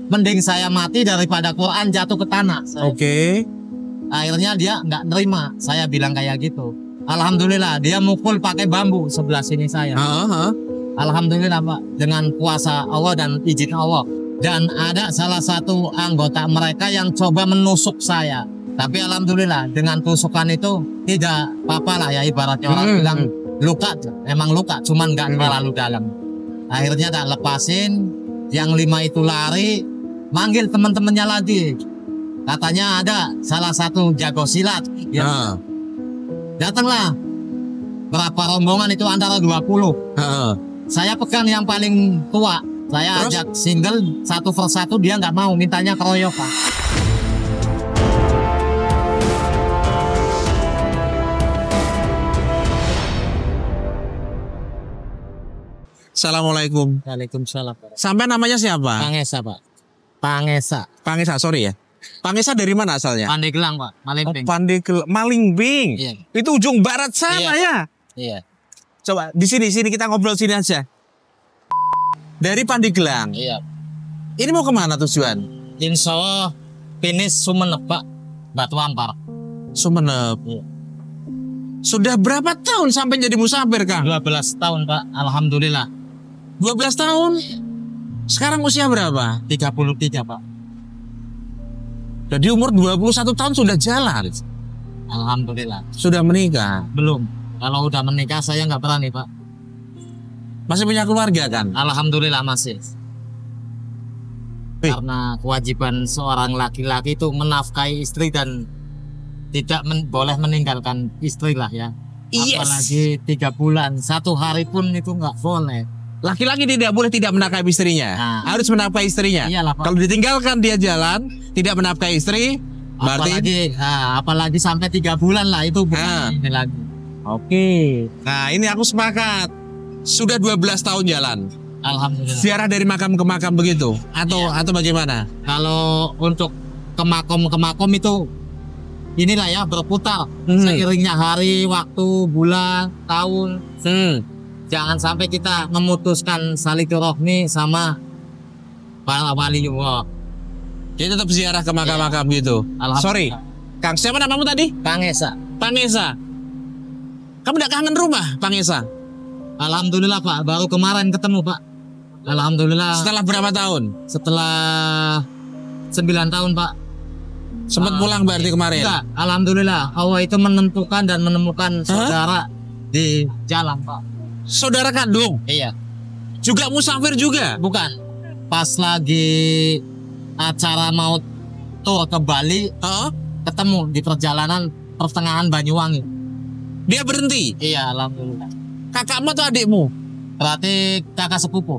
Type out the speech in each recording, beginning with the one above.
Mending saya mati daripada Quran jatuh ke tanah. Oke. Akhirnya dia nggak nerima. Saya bilang kayak gitu. Alhamdulillah dia mukul pakai bambu sebelah sini saya. Alhamdulillah Pak, dengan kuasa Allah dan izin Allah. Dan ada salah satu anggota mereka yang coba menusuk saya. Tapi alhamdulillah dengan tusukan itu tidak apa-apa lah ya, ibaratnya orang bilang luka, emang luka, cuman nggak terlalu dalam. Akhirnya tak lepasin, yang 5 itu lari, manggil teman-temannya lagi. Katanya ada salah satu jago silat. Ya. Datanglah. Berapa rombongan itu antara 20. Saya pegang yang paling tua. Saya ajak single satu persatu, dia nggak mau, mintanya keroyokan. Assalamualaikum. Waalaikumsalam. Sampai namanya siapa? Pangesa Pak. Pangesa. Pangesa, sorry ya. Pangesa dari mana asalnya? Pandeglang Pak, Malingping. Malingping. Iya. Itu ujung barat sana ya. Iya. Coba di sini kita ngobrol sini aja. Dari Pandeglang. Iya. Ini mau kemana tujuan? Insya Allah finish Sumeneb Pak, Batu Ampar. Sumeneb. Iya. Sudah berapa tahun sampai jadi musafir Kang? 12 tahun Pak, alhamdulillah. 12 tahun. Sekarang usia berapa? 33 Pak. Jadi umur 21 tahun sudah jalan. Alhamdulillah. Sudah menikah? Belum. Kalau udah menikah saya nggak berani Pak. Masih punya keluarga kan? Alhamdulillah masih. Karena kewajiban seorang laki-laki itu menafkahi istri dan tidak boleh meninggalkan istri lah ya. Yes. Apalagi 3 bulan, 1 hari pun itu nggak boleh. Laki-laki tidak boleh tidak menafkahi istrinya. Harus menafkahi istrinya. Iyalah, Pak. Kalau ditinggalkan dia jalan, tidak menafkahi istri, berarti apalagi sampai 3 bulan lah itu bukan ini lagi. Oke. Nah, ini aku sepakat. Sudah 12 tahun jalan. Alhamdulillah. Ziarah dari makam ke makam begitu atau bagaimana? Kalau untuk ke makom itu inilah ya, berputar seiringnya hari, waktu, bulan, tahun. Jangan sampai kita memutuskan silaturahmi sama para waliullah. Jadi tetap ziarah ke makam-makam gitu. Sorry, Kang, siapa namamu tadi? Pangesa. Pangesa. Kamu tidak kangen rumah, Pangesa? Alhamdulillah Pak, baru kemarin ketemu Pak. Alhamdulillah. Setelah berapa tahun? Setelah 9 tahun Pak. Sempat pulang berarti kemarin? Enggak, alhamdulillah Allah itu menentukan dan menemukan saudara di jalan Pak. Saudara kandung? Iya. Juga musafir juga? Bukan. Pas lagi acara mau tur ke Bali, ketemu di perjalanan pertengahan Banyuwangi. Dia berhenti? Iya, alhamdulillah. Kakakmu atau adikmu? Berarti kakak sepupu.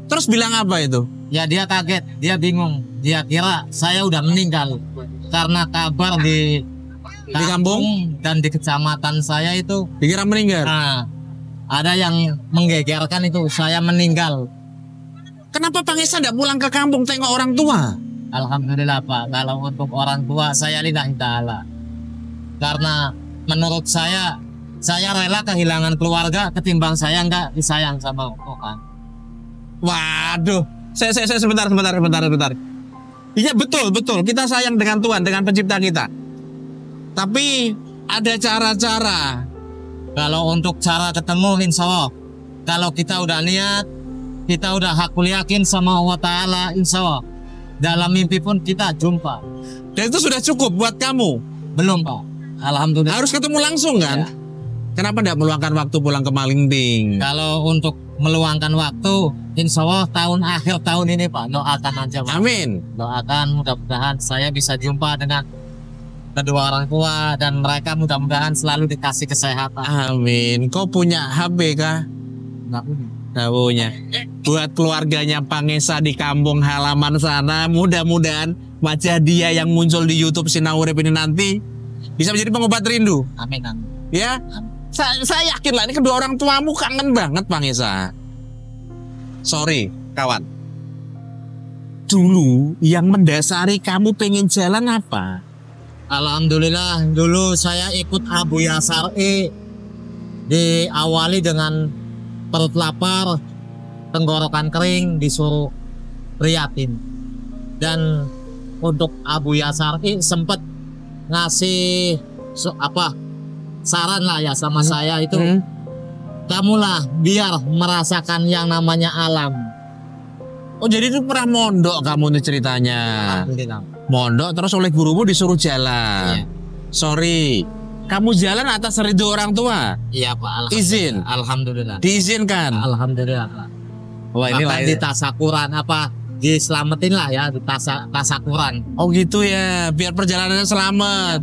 Terus bilang apa itu? Ya dia kaget, dia bingung. Dia kira saya udah meninggal. Karena kabar di kampung dan di kecamatan saya itu dikira meninggal. Nah, ada yang menggegerkan itu saya meninggal. Kenapa Pangesa tidak pulang ke kampung tengok orang tua? Alhamdulillah Pak, kalau untuk orang tua saya lillahi ta'ala. Karena menurut saya rela kehilangan keluarga ketimbang saya nggak disayang sama Tuhan. Waduh, saya sebentar. Iya betul, kita sayang dengan Tuhan, dengan pencipta kita. Tapi ada cara-cara. Kalau untuk cara ketemu, insya Allah, kalau kita udah niat, kita udah hakul yakin sama Allah Ta'ala, insya Allah, dalam mimpi pun kita jumpa. Dan itu sudah cukup buat kamu? Belum Pak, alhamdulillah. Harus ketemu langsung kan? Ya. Kenapa tidak meluangkan waktu pulang ke Malingping? Kalau untuk meluangkan waktu, insya Allah akhir tahun ini Pak, doakan aja Pak. Amin. Doakan mudah-mudahan saya bisa jumpa dengan kedua orang tua dan mereka mudah-mudahan selalu dikasih kesehatan. Amin. Kau punya HP kah? Nggak punya. Buat keluarganya Pangesa di kampung halaman sana, mudah-mudahan wajah dia yang muncul di YouTube Sinarurip ini nanti bisa menjadi pengobat rindu. Amin. Ya. Saya yakin lah ini kedua orang tuamu kangen banget Pangesa. Sorry kawan. Dulu yang mendasari kamu pengen jalan apa? Alhamdulillah dulu saya ikut Abu Yasari, diawali dengan perut lapar, tenggorokan kering, disuruh riatin. Dan untuk Abu Yasari sempat ngasih saran lah ya sama saya itu, kamulah biar merasakan yang namanya alam. Oh jadi itu pernah mondok kamu nih ceritanya. Mondok terus oleh gurumu disuruh jalan. Iya. Sorry, kamu jalan atas ridho orang tua? Iya Pak. Izin? Alhamdulillah. Diizinkan? Alhamdulillah Pak. Wah ini lah di tasakuran diselamatin lah ya di tasakuran. Oh gitu ya, biar perjalanannya selamat.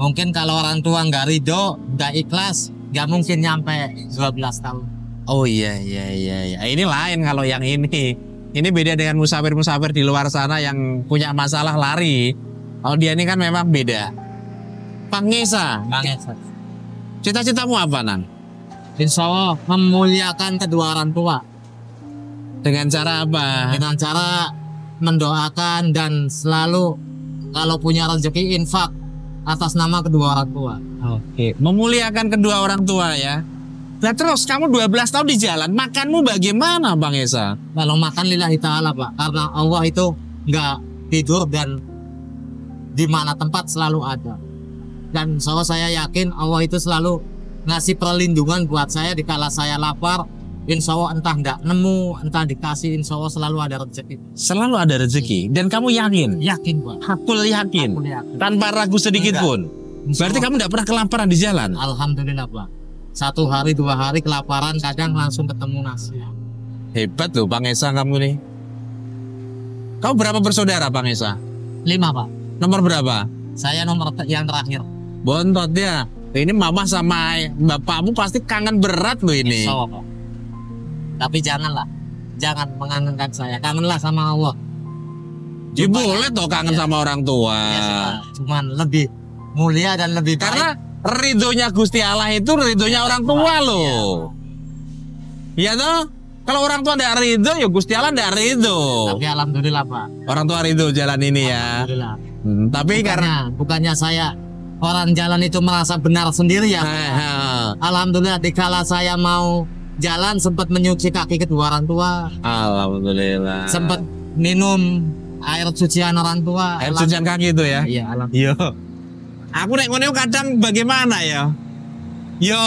Mungkin kalau orang tua nggak ridho, nggak ikhlas, nggak mungkin nyampe 12 tahun. Oh iya. Ini lain kalau yang ini. Ini beda dengan musafir-musafir di luar sana yang punya masalah lari. Kalau dia ini kan memang beda. Pangesa. Cita-citamu apa, Nang? Insya Allah memuliakan kedua orang tua. Dengan cara apa? Dengan cara mendoakan dan selalu kalau punya rezeki infak atas nama kedua orang tua. Oke. Memuliakan kedua orang tua ya. Nah terus kamu 12 tahun di jalan, makanmu bagaimana Bang Esa? Kalau makan lillahi ta'ala Pak, karena Allah itu nggak tidur dan di mana tempat selalu ada. Dan saya yakin Allah itu selalu ngasih perlindungan buat saya dikala saya lapar. Insya Allah entah nggak nemu, entah dikasih, insya Allah selalu ada rezeki. Selalu ada rezeki. Dan kamu yakin? Yakin Pak. Hakul yakin. Tanpa ragu sedikit pun. Berarti kamu nggak pernah kelaparan di jalan? Alhamdulillah Pak. 1 hari 2 hari kelaparan, kadang langsung ketemu nasi. Hebat loh Bang Esa kamu nih. Kamu berapa bersaudara Bang Esa? 5 Pak. Nomor berapa? Saya nomor yang terakhir. Bontot ya. Ini mama sama bapakmu pasti kangen berat loh ini. So, Pak. Tapi janganlah, jangan mengangankan saya. Kangenlah sama Allah. Ya boleh toh kangen sama orang tua. Ya, cuman lebih mulia dan lebih baik. Karena ridhonya Gusti Allah itu ridhonya orang tua loh. Iya toh? Kalau orang tua tidak ridho, ya Gusti Allah tidak ridho. Tapi alhamdulillah Pak. Orang tua ridho jalan ini ya. Alhamdulillah. Tapi bukannya saya orang jalan itu merasa benar sendiri ya. Alhamdulillah dikala saya mau jalan sempat menyuci kaki kedua orang tua. Alhamdulillah. Sempat minum air cucian orang tua. Air cucian kaki itu ya? Iya alhamdulillah. Aku nek ngono kadang bagaimana ya? Yo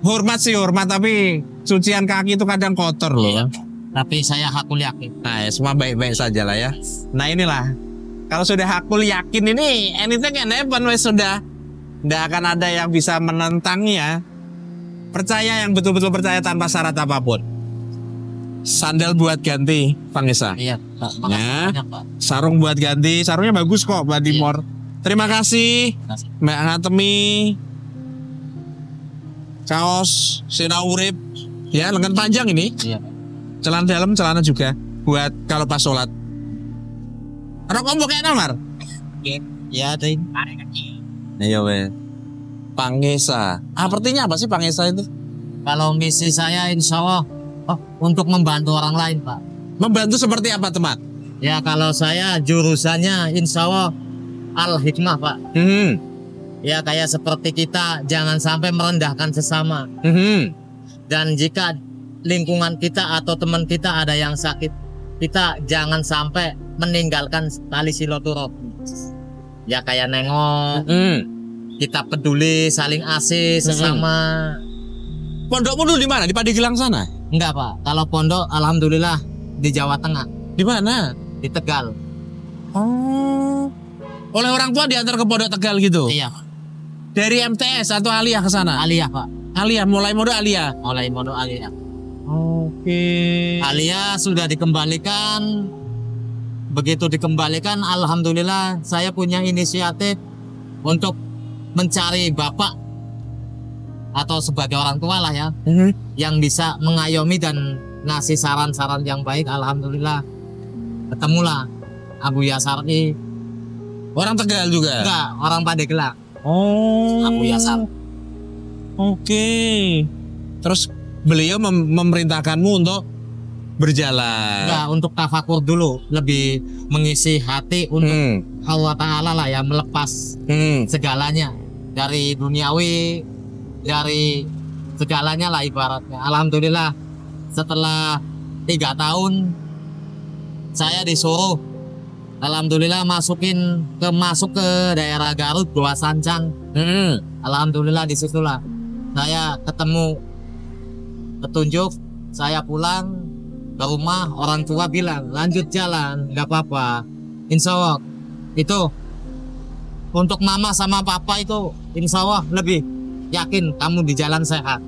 hormat sih hormat, tapi cucian kaki itu kadang kotor loh. Iya, tapi saya hakul yakin. Nah ya, semua baik-baik saja lah ya. Nah inilah, kalau sudah hakul yakin ini anything can happen, wes sudah. Tidak akan ada yang bisa menentangnya. Percaya yang betul-betul percaya tanpa syarat apapun. Sandal buat ganti, Bang Esa. Iya Pak, makasih banyak Pak. Sarung buat ganti, sarungnya bagus kok Mbak Dimor. Terima kasih Mbak Ngatemi. Kaos Sina Urip. Ya lengan panjang ini. Iya. Celana dalam, celana juga. Buat kalau pas sholat. Rokok mau kayak nomor? Ya Din. Iya weh. Pangesa. Artinya apa sih Pangesa itu? Kalau misi saya insya Allah untuk membantu orang lain Pak. Membantu seperti apa teman? Ya kalau saya jurusannya insya Allah Al-Hikmah Pak. Ya kayak seperti kita jangan sampai merendahkan sesama. Dan jika lingkungan kita atau teman kita ada yang sakit, kita jangan sampai meninggalkan tali silaturahmi. Ya kayak nengok, kita peduli, saling asih sesama. Pondokmu dulu di mana? Di Padegilang sana? Enggak Pak. Kalau pondok alhamdulillah di Jawa Tengah. Di mana? Di Tegal. Oh. Oleh orang tua diantar ke pondok Tegal gitu? Iya. Dari MTS atau Aliyah ke sana? Aliyah Pak. Aliyah, mulai modal Aliyah? Mulai modal Aliyah. Oke. Aliyah sudah dikembalikan. Begitu dikembalikan, alhamdulillah saya punya inisiatif untuk mencari bapak atau sebagai orang tua lah ya, yang bisa mengayomi dan ngasih saran-saran yang baik. Alhamdulillah ketemulah Abu Yasari. Orang Tegal juga? Enggak, orang Pandeglang. Oh. Abu Yasar. Oke. Terus beliau memerintahkanmu untuk berjalan? Enggak, untuk tafakur dulu, lebih mengisi hati untuk Allah Ta'ala lah ya, melepas segalanya dari duniawi, dari segalanya lah ibaratnya. Alhamdulillah setelah 3 tahun saya disuruh, alhamdulillah masuk ke daerah Garut, Goa Sancang. Alhamdulillah disitulah saya ketemu petunjuk. Saya pulang ke rumah, orang tua bilang lanjut jalan, nggak apa-apa, insya Allah. Itu untuk mama sama papa itu insya Allah lebih yakin kamu di jalan sehat.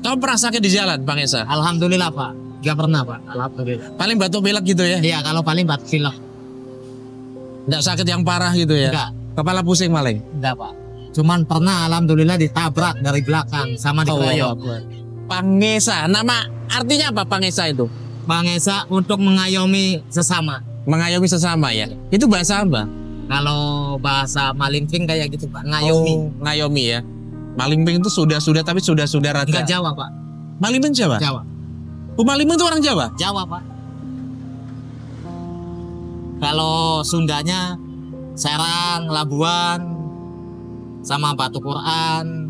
Kamu pernah sakit di jalan, Bang Esa? Alhamdulillah Pak, nggak pernah Pak, alhamdulillah. Paling batuk pilek gitu ya? Iya, kalau paling batuk pilek. Nggak sakit yang parah gitu ya? Enggak. Kepala pusing paling? Enggak Pak, cuman pernah alhamdulillah ditabrak dari belakang sama dikeroyok. Pangesa, nama artinya apa Pangesa itu? Pangesa untuk mengayomi sesama. Mengayomi sesama ya? Itu bahasa apa? Kalau bahasa Malingping kayak gitu Pak, ngayomi. Oh, ngayomi ya. Malingping itu sudah tapi sudah rata. Enggak Jawa Pak. Malingping Jawa? Jawa. Malingping itu orang Jawa? Jawa Pak. Kalau Sundanya Serang, Labuan, sama Batu Quran.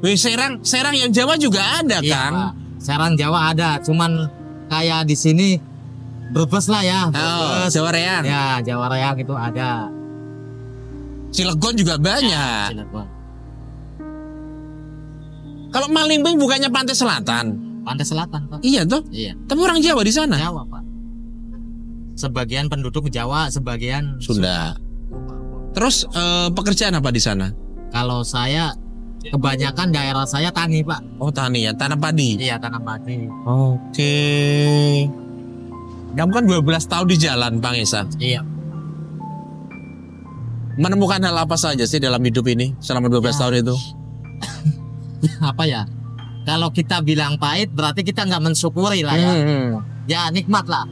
Wih, Serang yang Jawa juga ada Iya, kan? Pak. Serang Jawa ada, cuman kayak di sini Brebes lah ya. Oh, Jawa Reang. Ya, Jawa Reang itu ada. Cilegon juga banyak. Cilegon. Kalau Malingping bukannya pantai selatan? Pantai Selatan Pak. Iya toh? Iya. Tapi orang Jawa di sana? Jawa Pak. Sebagian penduduk Jawa, sebagian Sunda. Terus pekerjaan apa di sana? Kalau saya kebanyakan daerah saya tani Pak. Oh, tani ya, tanam padi. Iya, tanam padi. Oke. Kamu kan 12 tahun di jalan, Bang Esa. Iya. Menemukan hal apa saja sih dalam hidup ini selama 12 tahun itu? Apa ya? Kalau kita bilang pahit berarti kita nggak mensyukuri lah ya. Ya nikmat lah.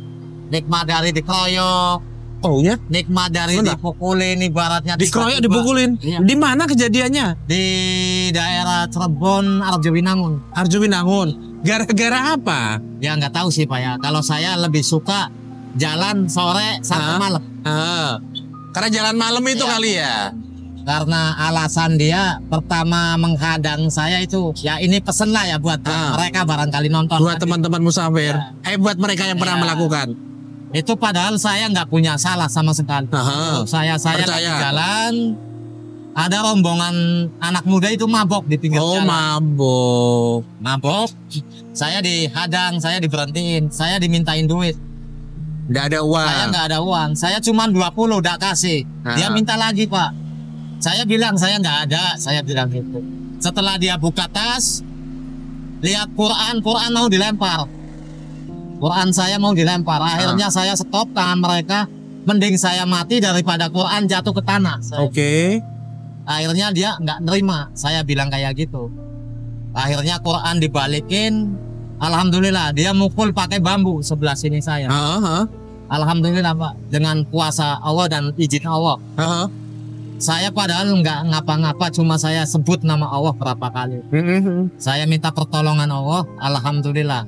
Nikmat dari dikeroyok. Oh ya? Nikmat dari dipukulin, ibaratnya dikeroyok, dipukulin. Iya. Di mana kejadiannya? Di daerah Cirebon, Arjowinangun. Arjowinangun. Gara-gara apa? Ya nggak tahu sih Pak ya. Kalau saya lebih suka jalan sore sampai malam. Karena jalan malam itu kali ya. Karena alasan dia pertama menghadang saya itu, ya ini pesen lah ya buat mereka barangkali nonton. Buat teman-teman musafir. Buat mereka yang pernah melakukan. Itu padahal saya nggak punya salah sama sekali. Saya lagi jalan, ada rombongan anak muda itu mabok di pinggir jalan. Mabok. Saya dihadang, saya diberhentiin, saya dimintain duit. Nggak ada uang. Saya nggak ada uang. Saya cuma 20 udah kasih. Dia minta lagi Pak. Saya bilang saya nggak ada. Saya bilang gitu. Setelah dia buka tas, lihat Quran mau dilempar. Quran saya mau dilempar. Akhirnya saya stop tangan mereka. Mending saya mati daripada Quran jatuh ke tanah. Oke. Akhirnya dia nggak nerima. Saya bilang kayak gitu. Akhirnya Quran dibalikin. Alhamdulillah dia mukul pakai bambu sebelah sini saya. Alhamdulillah Pak, dengan kuasa Allah dan izin Allah. Saya padahal nggak ngapa-ngapa, cuma saya sebut nama Allah berapa kali. Saya minta pertolongan Allah, alhamdulillah.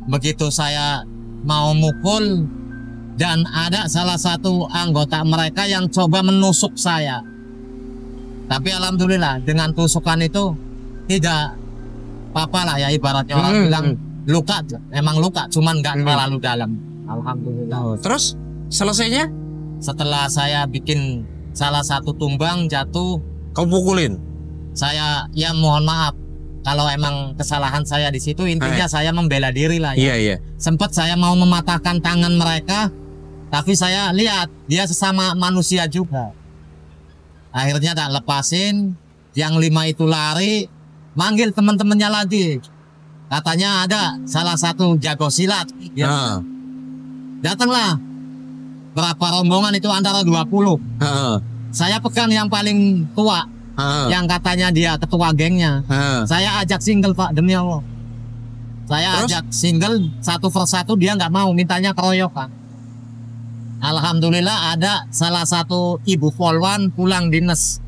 Begitu saya mau mukul dan ada salah satu anggota mereka yang coba menusuk saya. Tapi alhamdulillah dengan tusukan itu tidak apa-apa lah ya, ibaratnya orang bilang luka, emang luka, cuman nggak terlalu dalam. Alhamdulillah. Terus selesainya? Setelah saya bikin salah satu tumbang jatuh, kamu pukulin? Saya ya mohon maaf kalau emang kesalahan saya di situ, intinya saya membela diri lah ya. Iya. Sempat saya mau mematahkan tangan mereka, tapi saya lihat dia sesama manusia juga. Akhirnya tak lepasin, yang 5 itu lari, manggil teman-temannya lagi. Katanya ada salah satu jago silat. Datanglah berapa rombongan itu antara 20. Saya pegang yang paling tua, yang katanya dia ketua gengnya. Saya ajak single Pak, demi Allah. Saya ajak single satu persatu, dia nggak mau, mintanya keroyokan. Alhamdulillah ada salah satu ibu polwan pulang dinas.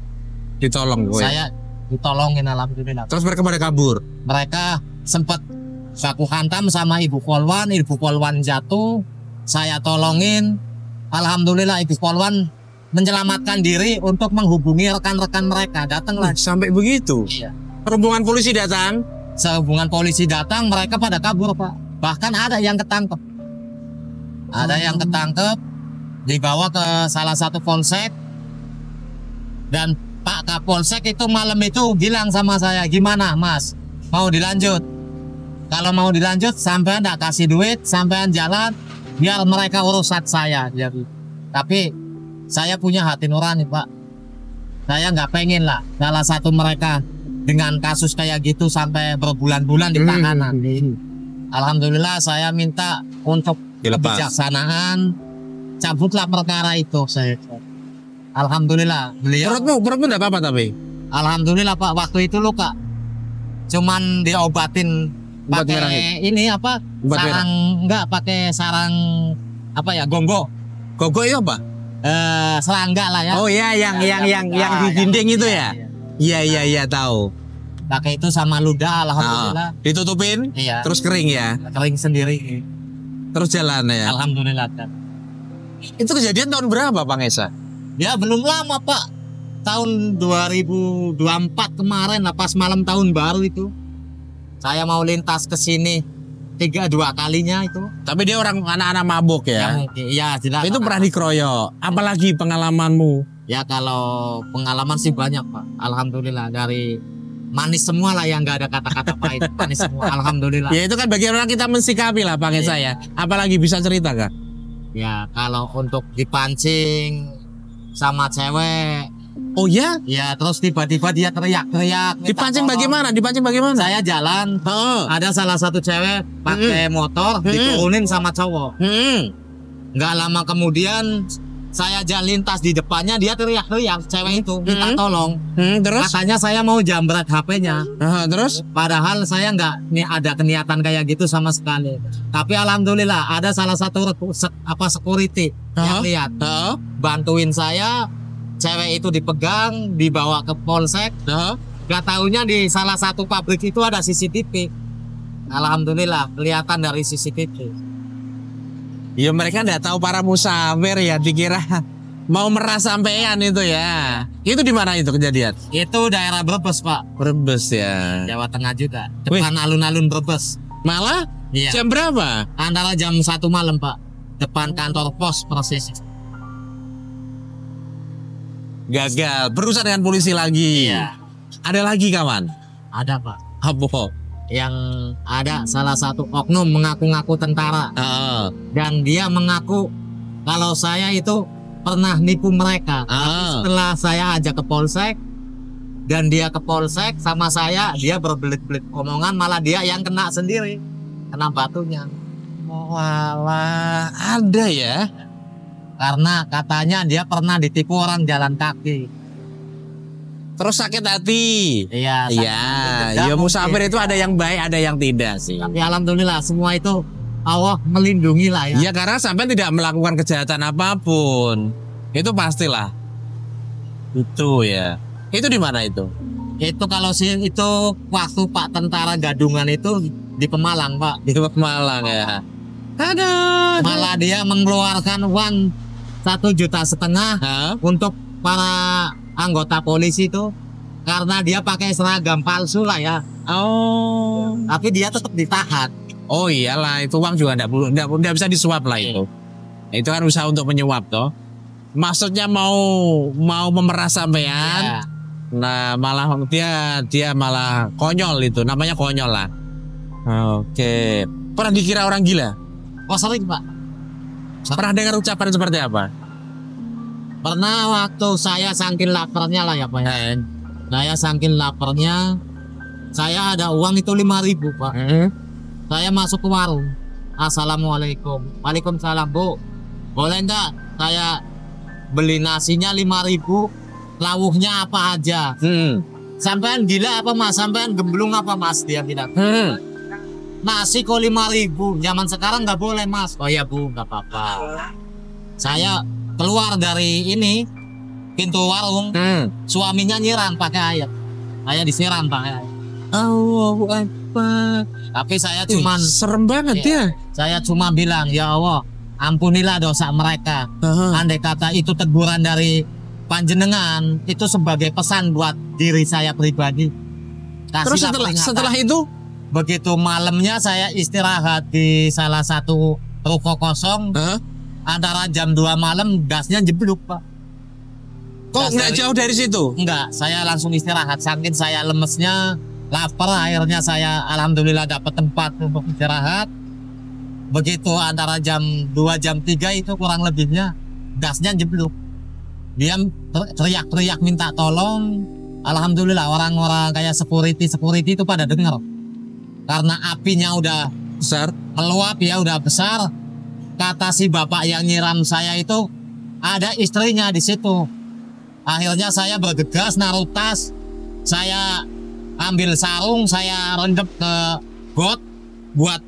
Ditolong gue. Saya ditolongin alhamdulillah. Terus mereka pada kabur? Mereka sempat baku hantam sama ibu polwan jatuh. Saya tolongin. Alhamdulillah ibu polwan menyelamatkan diri untuk menghubungi rekan-rekan mereka. Datanglah. Sampai begitu? Iya. Rombongan polisi datang? Sehubungan polisi datang, mereka pada kabur Pak. Bahkan ada yang ketangkep. Ada yang ketangkep, dibawa ke salah satu polsek. Dan Pak Kapolsek itu malam itu bilang sama saya, gimana Mas, mau dilanjut? Kalau mau dilanjut, sampean nggak kasih duit, sampean jalan, biar mereka urusan saya. Jadi, tapi saya punya hati nurani Pak. Saya nggak pengen lah salah satu mereka dengan kasus kayak gitu sampai berbulan-bulan di tahanan. Alhamdulillah saya minta untuk kebijaksanaan, cabutlah perkara itu saya. Alhamdulillah beliau. Perutmu enggak apa-apa tapi. Alhamdulillah Pak, waktu itu luka. Cuman diobatin pakai ini apa? Sarang enggak pakai sarang apa ya? Gonggo. Gonggo itu apa? Serangga lah ya. Oh ya, yang di dinding itu ya. Iya tahu. Pakai itu sama ludah, alhamdulillah. Ditutupin? Iya. Terus kering ya? Kering sendiri. Terus jalan ya? Alhamdulillah kan. Itu kejadian tahun berapa Pak Esa? Ya belum lama Pak. Tahun 2024 kemarin lah, pas malam tahun baru itu. Saya mau lintas ke sini 2 kalinya itu. Tapi dia orang anak-anak mabuk ya? Iya jelas. Itu pernah dikeroyok. Apalagi pengalamanmu? Ya kalau pengalaman sih banyak Pak. Alhamdulillah dari manis semua lah, yang nggak ada kata-kata pahit. Manis semua. Alhamdulillah. Ya itu kan bagaimana kita mensikapi lah Pak Esa ya. Apalagi bisa cerita Kak? Ya kalau untuk dipancing sama cewek. Oh ya? Ya terus tiba-tiba dia teriak-teriak. Dipancing bagaimana? Dipancing bagaimana? Saya jalan, ada salah satu cewek pakai motor diturunin sama cowok. Nggak lama kemudian saya jalan lintas di depannya, dia teriak-teriak, cewek itu minta tolong. Terus? Katanya saya mau jambret HP-nya. Terus? Padahal saya nggak ada niatan kayak gitu sama sekali. Tapi alhamdulillah ada salah satu security yang lihat, bantuin saya. Cewek itu dipegang, dibawa ke polsek. Gak taunya di salah satu pabrik itu ada CCTV. Alhamdulillah kelihatan dari CCTV. Ya mereka nggak tahu para musafir ya, dikira mau meras sampean itu ya. Itu di mana itu kejadian? Itu daerah Brebes Pak. Brebes ya. Jawa Tengah juga. Depan alun-alun Brebes. Malah? Iya. Jam berapa? Antara jam 1 malam Pak. Depan kantor pos persis. Gagal, berurusan dengan polisi lagi. Iya. Ada lagi kawan? Ada Pak. Apa? Yang ada salah satu oknum mengaku-ngaku tentara. Dan dia mengaku kalau saya itu pernah nipu mereka. Tapi setelah saya ajak ke polsek dan dia ke polsek sama saya, dia berbelit-belit omongan, malah dia yang kena sendiri, kena batunya. Walah, ada ya. Karena katanya dia pernah ditipu orang jalan kaki. Terus sakit hati. Iya. Ya musafir itu ada yang baik, ada yang tidak sih. Tapi alhamdulillah semua itu Allah melindungi lah ya. Ya karena sampai tidak melakukan kejahatan apapun. Itu pastilah. Itu ya. Itu di mana itu? Itu kalau sih itu waktu Pak tentara gadungan itu di Pemalang Pak. Di Pemalang ya. Aduh. Malah dia mengeluarkan uang 1,5 juta untuk para anggota polisi itu karena dia pakai seragam palsu lah ya. Tapi dia tetap ditahan. Oh iyalah, itu uang juga enggak bisa disuap lah itu. Itu kan usaha untuk menyuap toh. Maksudnya mau memeras sampean. Nah, malah dia malah konyol itu, namanya konyol lah. Oke. Pernah dikira orang gila? Oh sering Pak. Pernah dengar ucapan seperti apa? Pernah waktu saya saking laparnya lah ya Pak. Saya saking laparnya, saya ada uang itu 5.000 Pak. Saya masuk ke warung. Assalamualaikum. Waalaikumsalam Bu. Boleh enggak saya beli nasinya 5.000, lauknya apa aja? Sampean gila apa Mas? Sampean gemblung apa Mas? Dia bilang. Nasi kok 5.000, zaman sekarang nggak boleh Mas. Oh ya Bu, nggak apa-apa. Saya keluar dari ini pintu warung, suaminya nyiram pakai air. Saya disiram pakai air. Allahu Akbar. Tapi saya cuman serem banget ya. Saya cuma bilang, ya Allah, ampunilah dosa mereka. Andai kata itu teguran dari panjenengan, itu sebagai pesan buat diri saya pribadi. Terus setelah itu? Begitu malamnya saya istirahat di salah satu ruko kosong. Antara jam 2 malam gasnya jeblok, Pak. Kok nggak jauh dari situ? Enggak, saya langsung istirahat. Saking saya lemesnya, lapar, akhirnya saya alhamdulillah dapat tempat untuk istirahat. Begitu antara jam 2 jam 3 itu kurang lebihnya gasnya jeblok. Dia teriak-teriak minta tolong. Alhamdulillah orang-orang kayak security itu pada dengar. Karena apinya udah Besar. meluap ya, udah besar. Kata si bapak yang nyiram saya itu ada istrinya di situ. Akhirnya saya bergegas naruh tas, saya ambil sarung, saya rendep ke got buat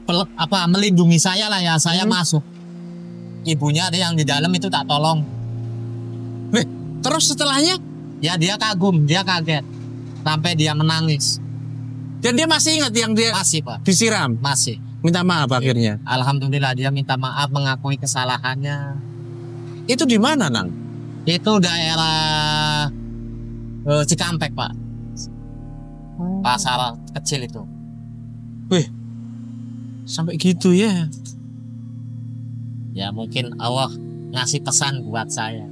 melindungi saya lah ya. Saya masuk. Ibunya ada yang di dalam itu tak tolong. Terus setelahnya? Ya dia kagum, dia kaget sampai dia menangis. Dan dia masih ingat yang dia Masih, Pak. disiram? Masih. Minta maaf akhirnya. Alhamdulillah dia minta maaf, mengakui kesalahannya. Itu di mana, Nang? Itu daerah Cikampek, Pak. Pasar kecil itu. Wih, sampai gitu ya? Ya mungkin Allah ngasih pesan buat saya.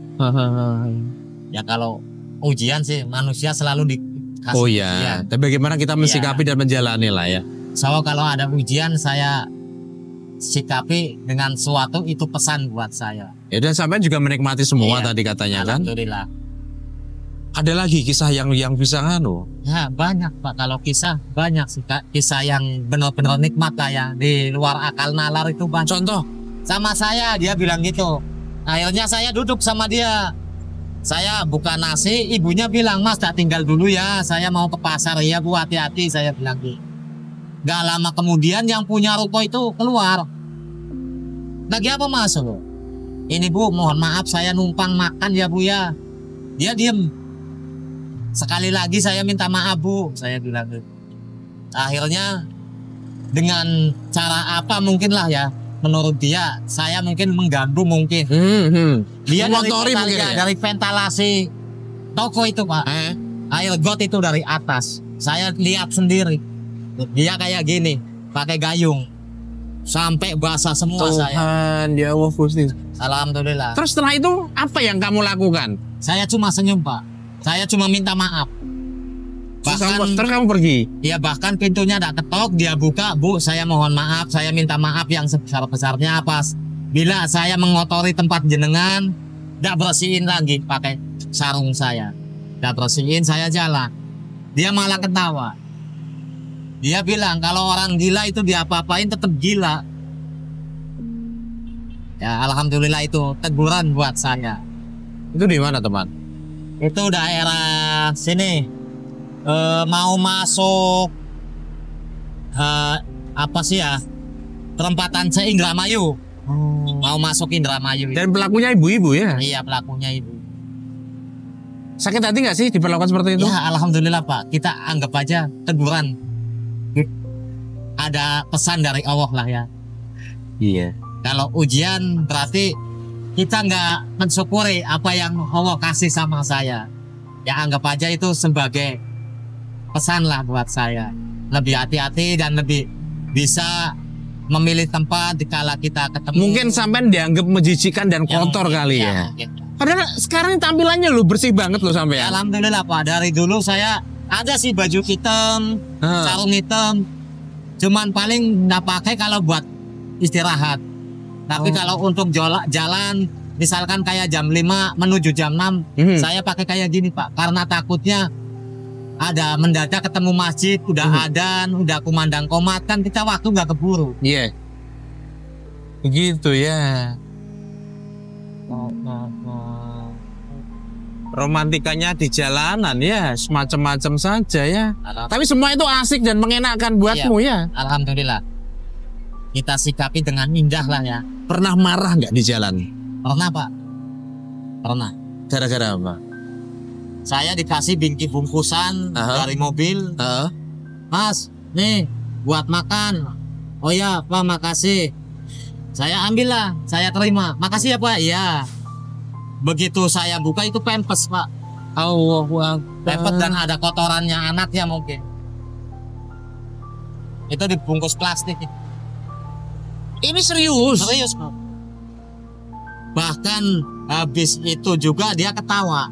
Ya kalau ujian sih manusia selalu dikasih Oh ya, ujian. tapi bagaimana kita mensikapi dan menjalani lah ya? So kalau ada ujian saya sikapi dengan suatu itu pesan buat saya. Ya dan sampai juga menikmati semua Iya. tadi katanya kan? Alhamdulillah. Ada lagi kisah yang bisa nganu? Ya banyak, Pak, kalau kisah banyak sih, Kak. Kisah yang benar-benar nikmat lah ya, di luar akal nalar itu banyak. Contoh? Sama saya dia bilang gitu. Akhirnya saya duduk sama dia. Saya buka nasi, ibunya bilang, "Mas, tak tinggal dulu ya, saya mau ke pasar." "Ya Bu, hati-hati," saya bilang gitu. Gak lama kemudian yang punya ruko itu keluar. "Lagi apa Mas?" "Ini Bu, mohon maaf saya numpang makan ya Bu ya." Dia diem. "Sekali lagi saya minta maaf Bu," saya bilang gitu. Akhirnya dengan cara apa mungkin lah ya, menurut dia saya mungkin mengganggu mungkin. Dia Mengotori mungkin ya? dari ventilasi toko itu, Pak. Air got itu dari atas. Saya lihat sendiri. Dia kayak gini, pakai gayung. Sampai basah semua saya. Tuhan, ya Allah Gusti. Alhamdulillah. Terus setelah itu apa yang kamu lakukan? Saya cuma senyum, Pak. Saya cuma minta maaf. Terus kamu pergi? Ya bahkan pintunya tidak ketok, dia buka, "Bu, saya mohon maaf, saya minta maaf yang sebesar-besarnya pas bila saya mengotori tempat jenengan, tidak bersihin lagi pakai sarung saya. Tidak bersihin, saya jalan." Dia malah ketawa. Dia bilang kalau orang gila itu diapa-apain tetap gila. Ya alhamdulillah itu teguran buat saya. Itu di mana teman? Itu daerah sini. Mau masuk apa sih ya, perempatan Indramayu. Mau masuk Indramayu. Dan pelakunya ibu-ibu ya? Iya, pelakunya ibu. Sakit hati nggak sih diperlakukan seperti itu? Ya alhamdulillah Pak, kita anggap aja teguran. Ada pesan dari Allah lah ya. Iya. Kalau ujian berarti kita nggak mensyukuri apa yang Allah kasih sama saya. Ya anggap aja itu sebagai pesan lah buat saya. Lebih hati-hati dan lebih bisa memilih tempat dikala kita ketemu. Mungkin sampean dianggap menjijikan dan Ya, kotor mungkin, kali ya. mungkin. Padahal sekarang tampilannya lu bersih banget lo Ya, sampean. alhamdulillah Pak, dari dulu saya ada sih baju hitam, sarung hitam. Cuman paling nggak pakai kalau buat istirahat. Tapi kalau untuk jalan, misalkan kayak jam 5 menuju jam 6, saya pakai kayak gini Pak. Karena takutnya ada mendadak ketemu masjid, udah adzan, udah kumandang qomat, kan kita waktu nggak keburu. Iya. Begitu ya. Romantikanya di jalanan ya, semacam-macam saja ya. Tapi semua itu asik dan mengenakan buatmu ya. Alhamdulillah. Kita sikapi dengan indah lah ya. Pernah marah nggak di jalan? Pernah Pak? Pernah. Gara-gara apa? Saya dikasih bingki bungkusan dari mobil. "Mas, nih buat makan." "Oh ya Pak, makasih." Saya ambil lah, saya terima. "Makasih ya Pak." "Iya." Begitu saya buka itu pempes Pak. Allahu Akbar. Pempes dan ada kotorannya anaknya mungkin. Itu dibungkus plastik. Ini serius? Serius Pak. Bahkan habis itu juga dia ketawa.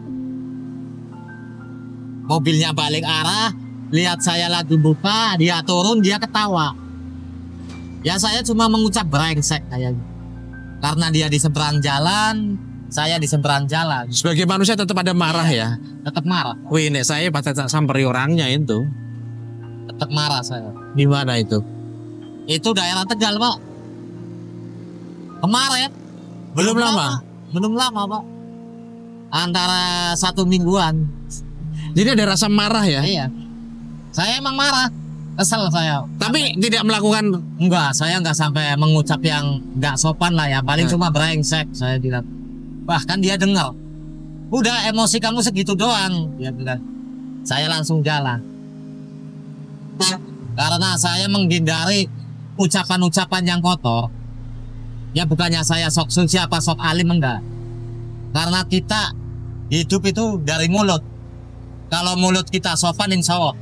Mobilnya balik arah, lihat saya lagi buka, dia turun, dia ketawa. Ya saya cuma mengucap brengsek kayaknya. Karena dia di seberang jalan, saya di seberang jalan. Sebagai manusia tetap ada marah ya? Tetap marah. Wih, nek saya pas samperi orangnya itu. Tetap marah saya. Di mana itu? Itu daerah Tegal Pak. Kemarin. Belum lama? Belum lama Pak. Antara 1 mingguan. Jadi ada rasa marah ya? Iya. Saya emang marah. Kesel saya. Tapi tidak melakukan. Enggak, saya enggak sampai mengucap yang enggak sopan lah ya. Paling cuma brengsek saya bilang. Bahkan dia dengar. Udah emosi kamu segitu doang. Dia bilang. Saya langsung jalan. Karena saya menghindari ucapan-ucapan yang kotor. Ya bukannya saya sok suci apa sok alim, enggak. Karena kita hidup itu dari mulut. Kalau mulut kita sopan insya Allah.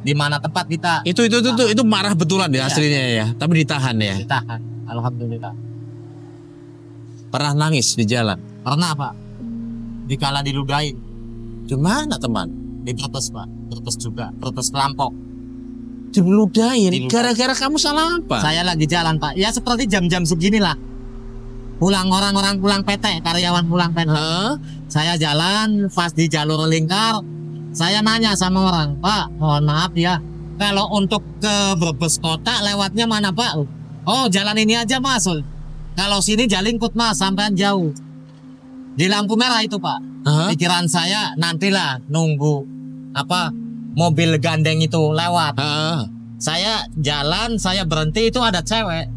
Di mana tempat kita Itu marah betulan ya aslinya ya. Tapi ditahan ya. ditahan. Alhamdulillah. Pernah nangis di jalan? Pernah Pak. Dikala diludahin. Di mana teman? Di Brebes Pak. Brebes juga. Brebes Pelampok. Diludahin. Gara-gara kamu salah apa? Saya lagi jalan Pak. Ya seperti jam-jam seginilah. Pulang orang-orang pulang PT. Karyawan pulang PT. Saya jalan pas di jalur lingkar. Saya nanya sama orang, Pak, mohon maaf ya. Kalau untuk ke Brebes kota lewatnya mana Pak? Oh jalan ini aja Mas. Kalau sini Jalingkut Mas, sampean jauh. Di lampu merah itu Pak. Pikiran saya nantilah nunggu mobil gandeng itu lewat. Saya jalan, saya berhenti, itu ada cewek.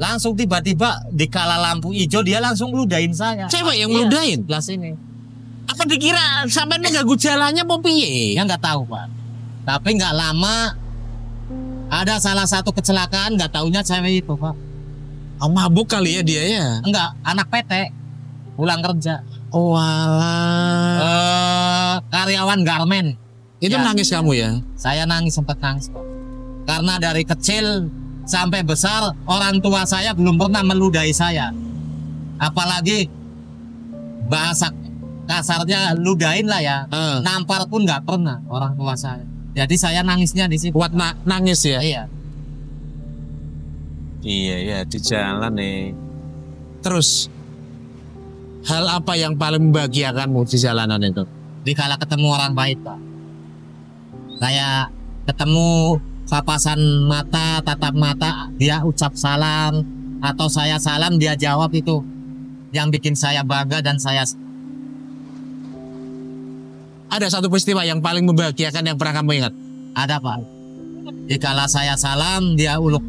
Langsung tiba-tiba dikala lampu hijau dia langsung ludahin saya. Cewek yang ludahin? Sebelah sini. Apa dikira sampai mengganggu jalannya mau piye? Ya nggak tahu Pak. Tapi nggak lama ada salah satu kecelakaan, nggak taunya cewek itu Pak. Oh, mabuk kali ya dia ya? Enggak, anak PT pulang kerja. Oh alah. Karyawan garmen. Itu Ya. nangis kamu ya? Saya nangis, sempat nangis Pak. Karena dari kecil sampai besar orang tua saya belum pernah meludahi saya. Apalagi bahasa kasarnya ludahin lah ya. Nampar pun nggak pernah orang tua saya. Jadi saya nangisnya di situ. Kuat nangis ya? Iya. Iya ya, di jalan nih. Terus hal apa yang paling membahagiakanmu di jalanan itu? Dikala ketemu orang baik Pak. Saya ketemu papasan mata, tatap mata, dia ucap salam atau saya salam dia jawab, itu yang bikin saya bangga dan saya. Ada satu peristiwa yang paling membahagiakan yang pernah kamu ingat? Ada Pak. Dikala saya salam, dia uluk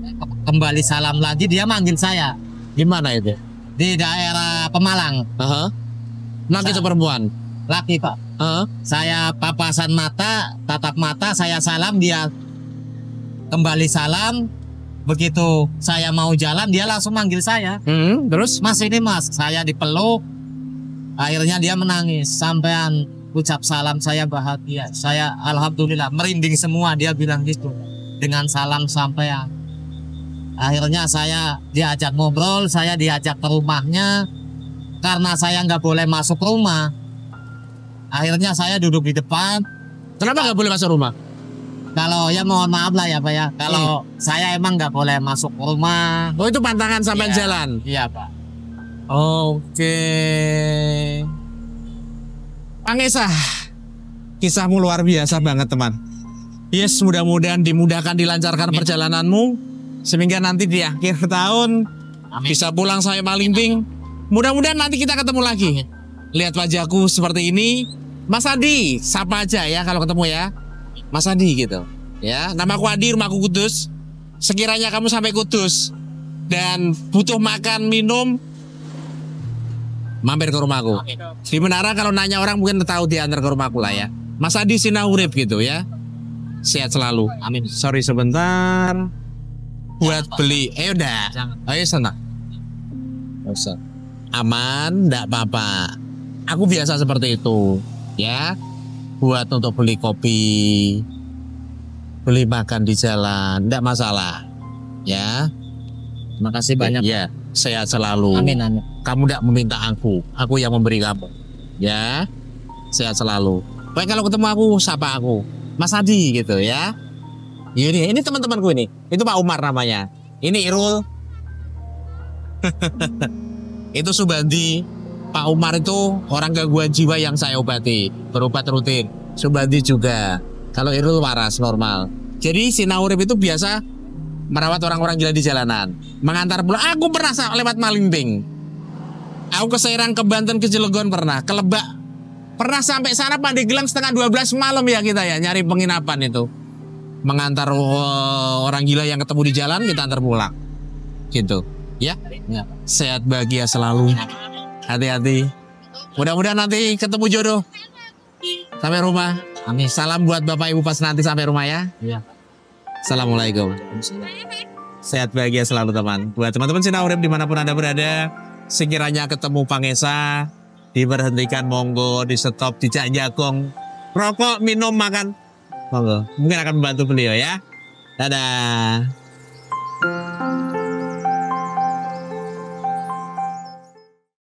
kembali salam lagi, dia manggil saya. Di mana itu? Di daerah Pemalang. Laki atau perempuan? Laki Pak. Saya papasan mata, tatap mata, saya salam, dia kembali salam. Begitu saya mau jalan, dia langsung manggil saya. Terus? Mas ini Mas, saya dipeluk. Akhirnya dia menangis. Sampean ucap salam, saya bahagia. Saya alhamdulillah merinding semua, dia bilang gitu. Dengan salam sampean. Akhirnya saya diajak ngobrol, saya diajak ke rumahnya. Karena saya nggak boleh masuk rumah. Akhirnya saya duduk di depan. Kenapa nggak boleh masuk rumah? Kalau ya mohon maaf lah ya Pak ya. Kalau saya emang nggak boleh masuk rumah. Oh, itu pantangan sampai jalan? Iya Pak. Oke. Pangesa, kisahmu luar biasa banget teman. Yes, mudah-mudahan dimudahkan, dilancarkan perjalananmu. Sehingga nanti di akhir tahun bisa pulang sampai Malinding. Mudah-mudahan nanti kita ketemu lagi. Lihat wajahku seperti ini. Mas Adi, sapa aja ya kalau ketemu ya. Mas Adi gitu. Ya, namaku Adi, rumahku Kudus. Sekiranya kamu sampai Kudus dan butuh makan, minum, mampir ke rumahku. Di Menara kalau nanya orang mungkin tahu diantar ke rumahku lah ya. Mas Adi Sinaurip gitu ya. Sehat selalu. Amin. Sorry sebentar. Buat beli. Udah. Ayo sana. Usah. Aman, enggak apa-apa. Aku biasa seperti itu, ya. Buat untuk beli kopi, beli makan di jalan, enggak masalah. Ya. Makasih banyak. Ya, sehat selalu. Amin, amin. Kamu tidak meminta aku yang memberi kamu. Ya, sehat selalu. Baik, kalau ketemu aku, sapa aku, Mas Adi gitu ya. Ini teman-temanku ini. Itu Pak Umar namanya. Ini Irul. Itu Subandi. Pak Umar itu orang gangguan jiwa yang saya obati, berobat rutin. Subandi juga. Kalau Irul waras normal. Jadi si Naurip itu biasa merawat orang-orang gila di jalanan, mengantar pulang. Aku pernah lewat Malingping. Aku ke Serang, ke Banten, ke Cilegon pernah, ke Lebak. Pernah sampai sana Pandeglang setengah 12 malam ya kita ya, nyari penginapan itu. Mengantar orang gila yang ketemu di jalan, kita antar pulang. Gitu. Ya. Sehat bahagia selalu. Hati-hati. Mudah-mudahan nanti ketemu jodoh. Sampai rumah. Amin. Salam buat Bapak Ibu pas nanti sampai rumah ya. Iya. Assalamualaikum. Sehat bahagia selalu teman. Buat teman-teman Sinaurip dimanapun Anda berada, sekiranya ketemu Pangesa, diberhentikan monggo, di stop, dicak jagong, rokok, minum, makan, monggo. Mungkin akan membantu beliau ya. Dadah.